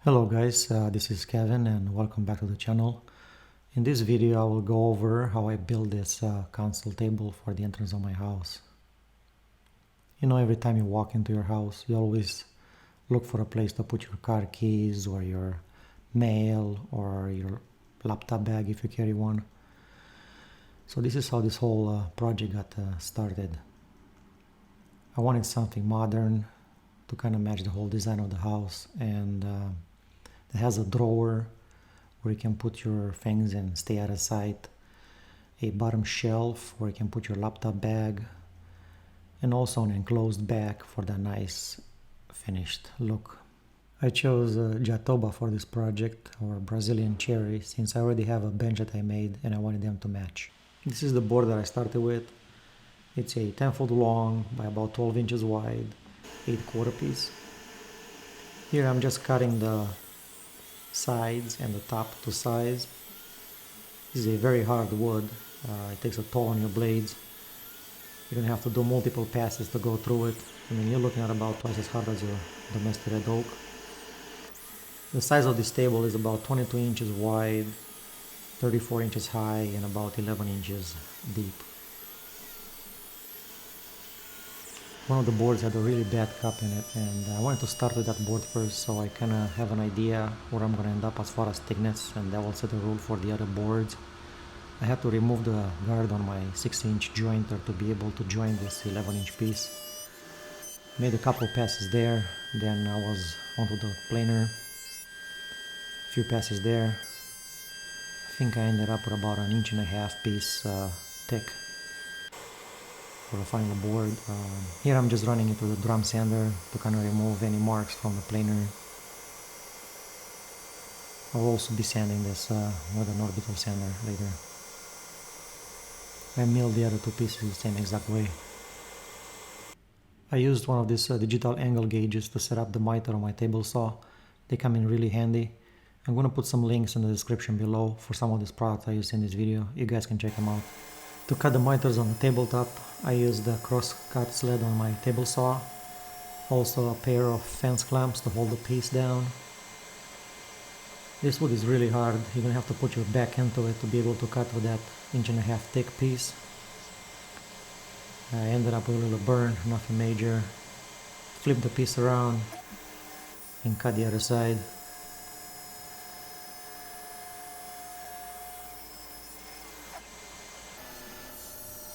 Hello guys, this is Kevin and welcome back to the channel. In this video I will go over how I build this console table for the entrance of my house. You know, every time you walk into your house you always look for a place to put your car keys or your mail or your laptop bag if you carry one. So this is how this whole project got started. I wanted something modern to kind of match the whole design of the house, and it has a drawer where you can put your things and stay out of sight, a bottom shelf where you can put your laptop bag, and also an enclosed bag for the nice finished look. I chose Jatoba for this project, or Brazilian cherry, since I already have a bench that I made and I wanted them to match. This is the board that I started with. It's a 10-foot long by about 12 inches wide, 8/4 piece. Here I'm just cutting the sides and the top to size. This is a very hard wood. It takes a toll on your blades. You're gonna have to do multiple passes to go through it. I mean, you're looking at about twice as hard as your domestic red oak. The size of this table is about 22 inches wide, 34 inches high, and about 11 inches deep. One of the boards had a really bad cup in it, and I wanted to start with that board first so I kind of have an idea where I'm going to end up as far as thickness, and that will set a rule for the other boards. I had to remove the guard on my 6-inch jointer to be able to join this 11-inch piece. Made a couple passes there, then I was onto the planer. A few passes there. I think I ended up with about 1.5 inch piece thick for the final board. Here I'm just running it with a drum sander to kind of remove any marks from the planer. I'll also be sanding this with an orbital sander later. I milled the other two pieces the same exact way. I used one of these digital angle gauges to set up the miter on my table saw. They come in really handy. I'm going to put some links in the description below for some of these products I used in this video. You guys can check them out. To cut the miters on the tabletop, I used the cross-cut sled on my table saw. Also a pair of fence clamps to hold the piece down. This wood is really hard. You're going to have to put your back into it to be able to cut with that 1.5 inch thick piece. I ended up with a little burn, nothing major. Flip the piece around and cut the other side.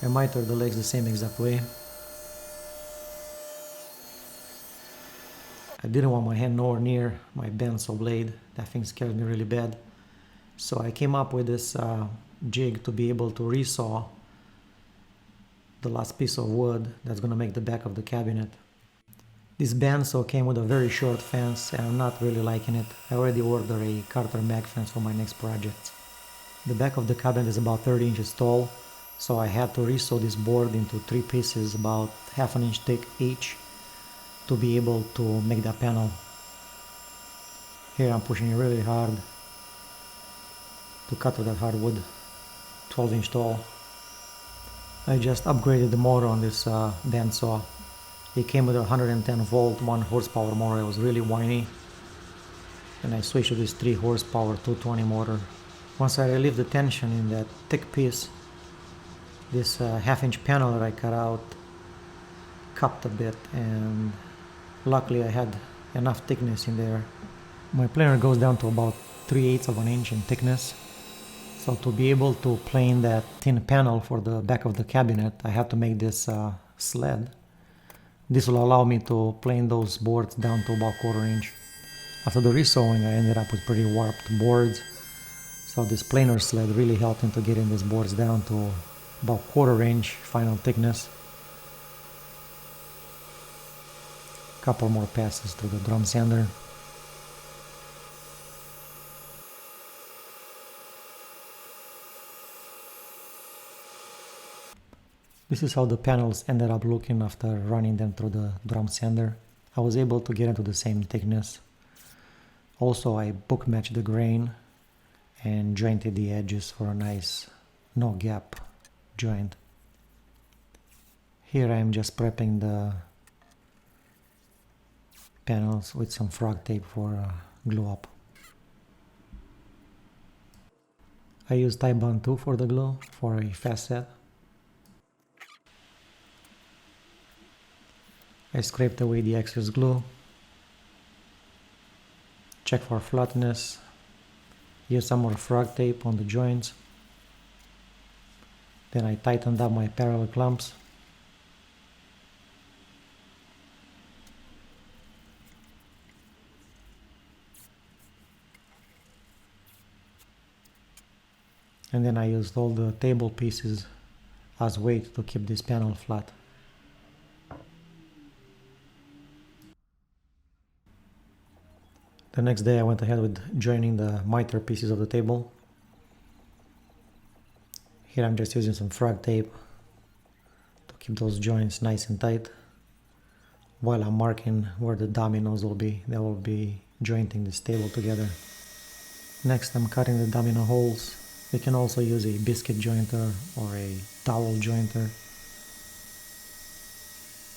I mitered the legs the same exact way. I didn't want my hand nowhere near my bandsaw blade. That thing scared me really bad. So I came up with this jig to be able to resaw the last piece of wood that's going to make the back of the cabinet. This bandsaw came with a very short fence and I'm not really liking it. I already ordered a Carter mag fence for my next project. The back of the cabinet is about 30 inches tall. So I had to resaw this board into 3 pieces about 1/2 inch thick each to be able to make that panel. Here I'm pushing it really hard to cut with that hardwood, 12 inch tall. I just upgraded the motor on this bandsaw. It came with a 110 volt 1 horsepower motor. It was really whiny, and I switched to this 3 horsepower 220 motor. Once I relieved the tension in that thick piece, this 1/2 inch panel that I cut out cupped a bit, and luckily I had enough thickness in there. My planer goes down to about 3/8 of an inch in thickness. So to be able to plane that thin panel for the back of the cabinet, I had to make this sled. This will allow me to plane those boards down to about 1/4 inch. After the resawing, I ended up with pretty warped boards. So this planer sled really helped into getting these boards down to about 1/4 inch final thickness. Couple more passes through the drum sander. This is how the panels ended up looking after running them through the drum sander. I was able to get into the same thickness. Also, I book matched the grain and jointed the edges for a nice no gap joint. Here I am just prepping the panels with some frog tape for glue up. I use Type Bond 2 for the glue for a fast set. I scraped away the excess glue, check for flatness, use some more frog tape on the joints. Then I tightened up my parallel clamps. And then I used all the table pieces as weight to keep this panel flat. The next day I went ahead with joining the miter pieces of the table. Here I'm just using some frog tape to keep those joints nice and tight while I'm marking where the dominoes will be. They will be jointing this table together. Next I'm cutting the domino holes. You can also use a biscuit jointer or a dowel jointer.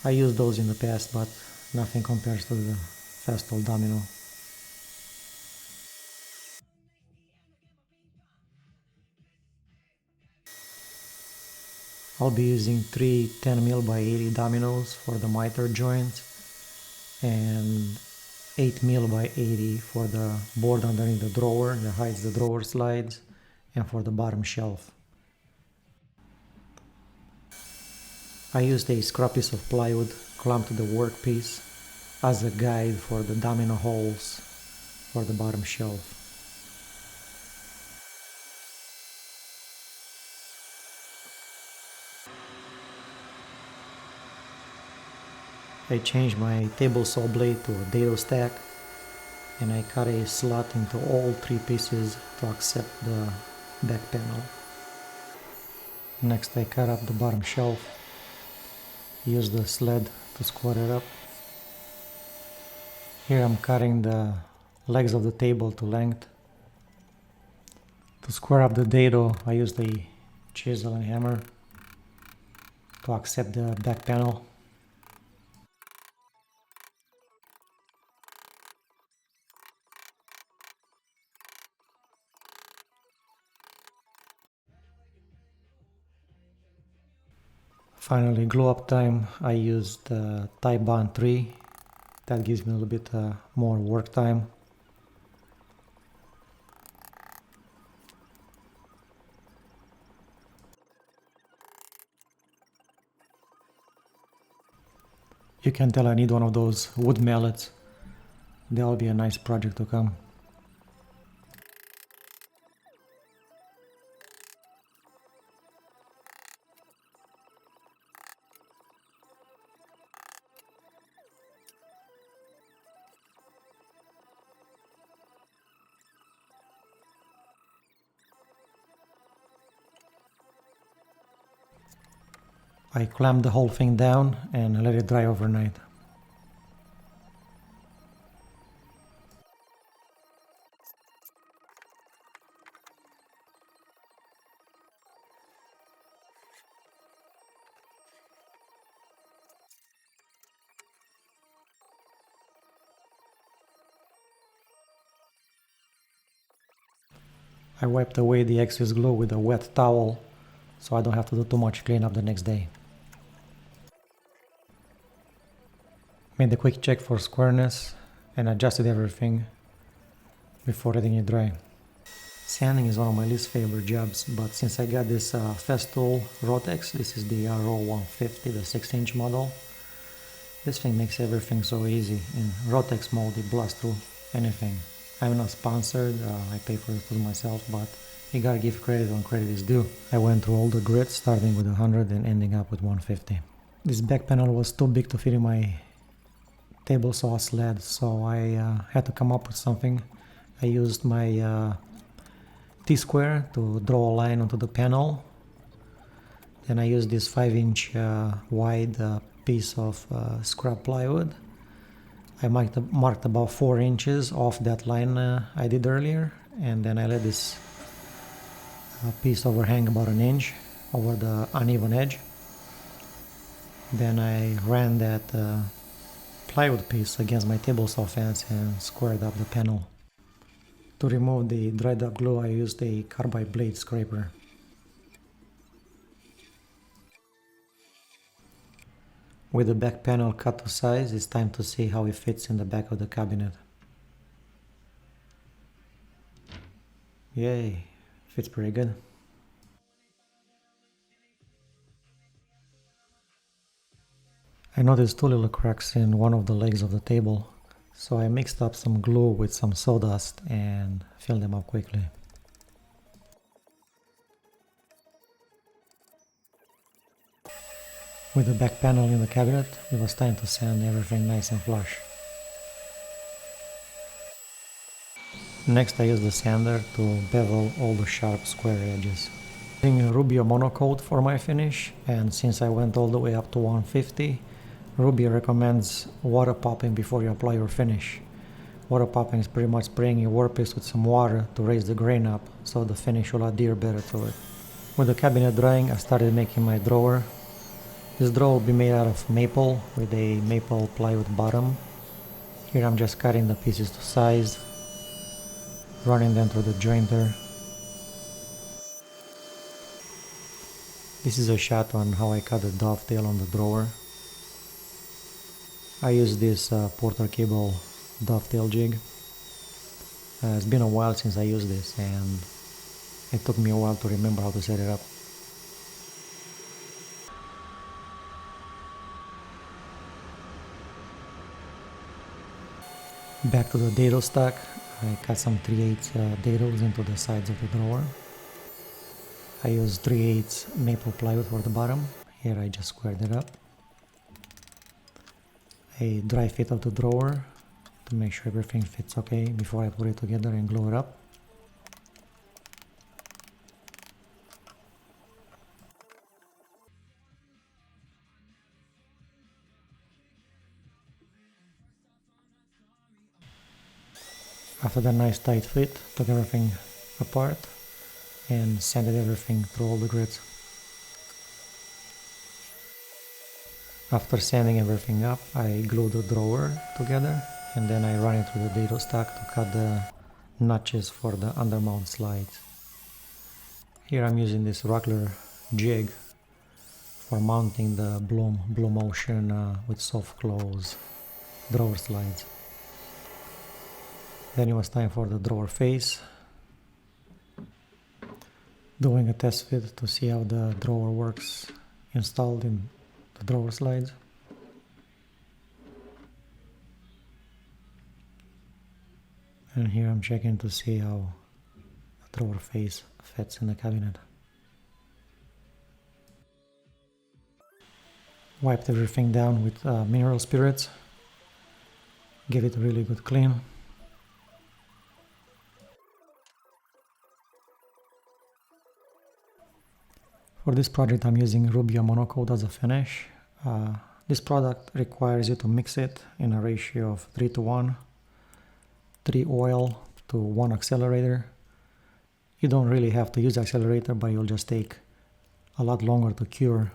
I used those in the past, but nothing compares to the Festool domino. I'll be using 3 10mm by 80 dominoes for the miter joints and 8mm by 80 for the board underneath the drawer that hides the drawer slides and for the bottom shelf. I used a scrap piece of plywood clamped to the workpiece as a guide for the domino holes for the bottom shelf. I changed my table saw blade to a dado stack and I cut a slot into all 3 pieces to accept the back panel. Next I cut up the bottom shelf, use the sled to square it up. Here I'm cutting the legs of the table to length. To square up the dado I used a chisel and hammer to accept the back panel. Finally, glue up time, I used Type Bond 3. That gives me a little bit more work time. You can tell I need one of those wood mallets. That'll be a nice project to come. I clamped the whole thing down and let it dry overnight. I wiped away the excess glue with a wet towel so I don't have to do too much cleanup the next day. Made a quick check for squareness and adjusted everything before letting it dry. Sanding is one of my least favorite jobs, but since I got this Festool Rotex, this is the RO150, the 6-inch model, this thing makes everything so easy. In Rotex mode it blasts through anything. I'm not sponsored, I pay for it myself, but you gotta give credit when credit is due. I went through all the grits, starting with 100 and ending up with 150. This back panel was too big to fit in my table saw sled, so I had to come up with something. I used my T-square to draw a line onto the panel. Then I used this 5-inch wide piece of scrap plywood. I marked about 4 inches off that line I did earlier, and then I let this piece overhang about 1 inch over the uneven edge. Then I ran that plywood piece against my table saw fence and squared up the panel. To remove the dried up glue, I used a carbide blade scraper. With the back panel cut to size, it's time to see how it fits in the back of the cabinet. Yay, fits pretty good. I noticed two little cracks in one of the legs of the table, so I mixed up some glue with some sawdust and filled them up quickly. With the back panel in the cabinet, it was time to sand everything nice and flush. Next I used the sander to bevel all the sharp square edges. Using Rubio monocoat for my finish, and since I went all the way up to 150, Rubio recommends water popping before you apply your finish. Water popping is pretty much spraying your workpiece with some water to raise the grain up so the finish will adhere better to it. With the cabinet drying, I started making my drawer. This drawer will be made out of maple with a maple plywood bottom. Here I'm just cutting the pieces to size, running them through the jointer. This is a shot on how I cut the dovetail on the drawer. I use this Porter cable dovetail jig. It's been a while since I used this and it took me a while to remember how to set it up. Back to the dado stack, I cut some 3/8 dados into the sides of the drawer. I used 3/8 maple plywood for the bottom. Here I just squared it up. A dry fit of the drawer to make sure everything fits okay before I put it together and glue it up. After the nice tight fit, took everything apart and sanded everything through all the grids. After sanding everything up, I glued the drawer together and then I run it through the dado stack to cut the notches for the undermount slides. Here I'm using this Rockler jig for mounting the Blow Motion with soft close drawer slides. Then it was time for the drawer face. Doing a test fit to see how the drawer works installed in the drawer slides. And here I'm checking to see how the drawer face fits in the cabinet. Wiped everything down with mineral spirits. Give it a really good clean. For this project I'm using Rubio monocoat as a finish. This product requires you to mix it in a ratio of 3:1, 3 oil to 1 accelerator. You don't really have to use accelerator, but you'll just take a lot longer to cure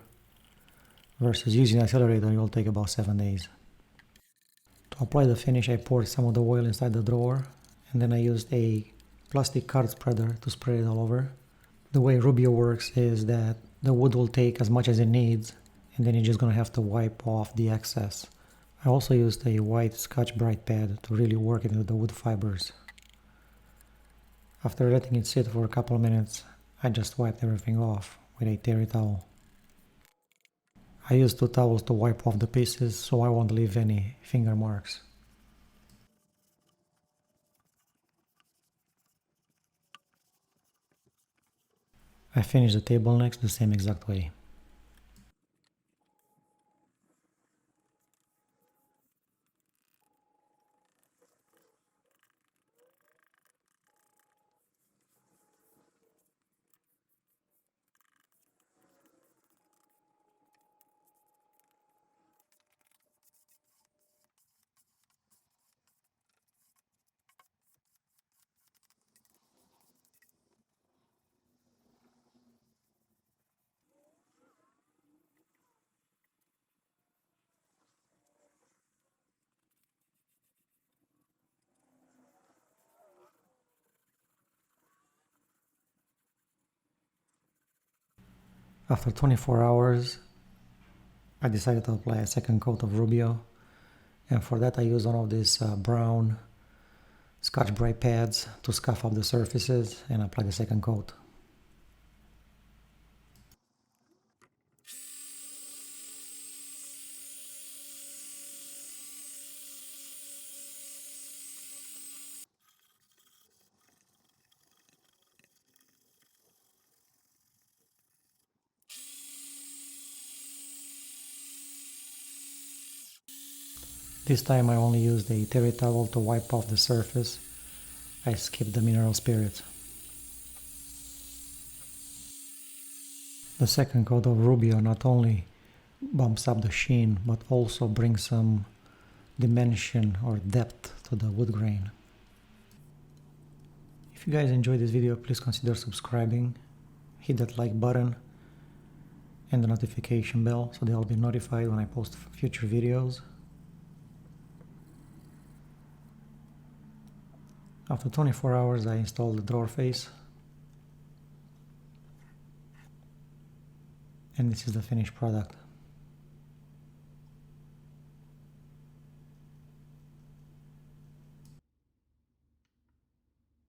versus using accelerator, it will take about 7 days. To apply the finish, I poured some of the oil inside the drawer and then I used a plastic card spreader to spread it all over. The way Rubio works is that the wood will take as much as it needs and then you're just going to have to wipe off the excess. I also used a white Scotch-Brite pad to really work into the wood fibers. After letting it sit for a couple of minutes, I just wiped everything off with a terry towel. I used 2 towels to wipe off the pieces so I won't leave any finger marks. I finished the table necks the same exact way. After 24 hours, I decided to apply a second coat of Rubio, and for that I used one of these brown Scotch-Brite pads to scuff up the surfaces and apply the second coat. This time I only used a terry towel to wipe off the surface. I skipped the mineral spirits. The second coat of Rubio not only bumps up the sheen but also brings some dimension or depth to the wood grain. If you guys enjoyed this video, please consider subscribing, hit that like button and the notification bell so they'll be notified when I post future videos. After 24 hours I installed the drawer face, and this is the finished product.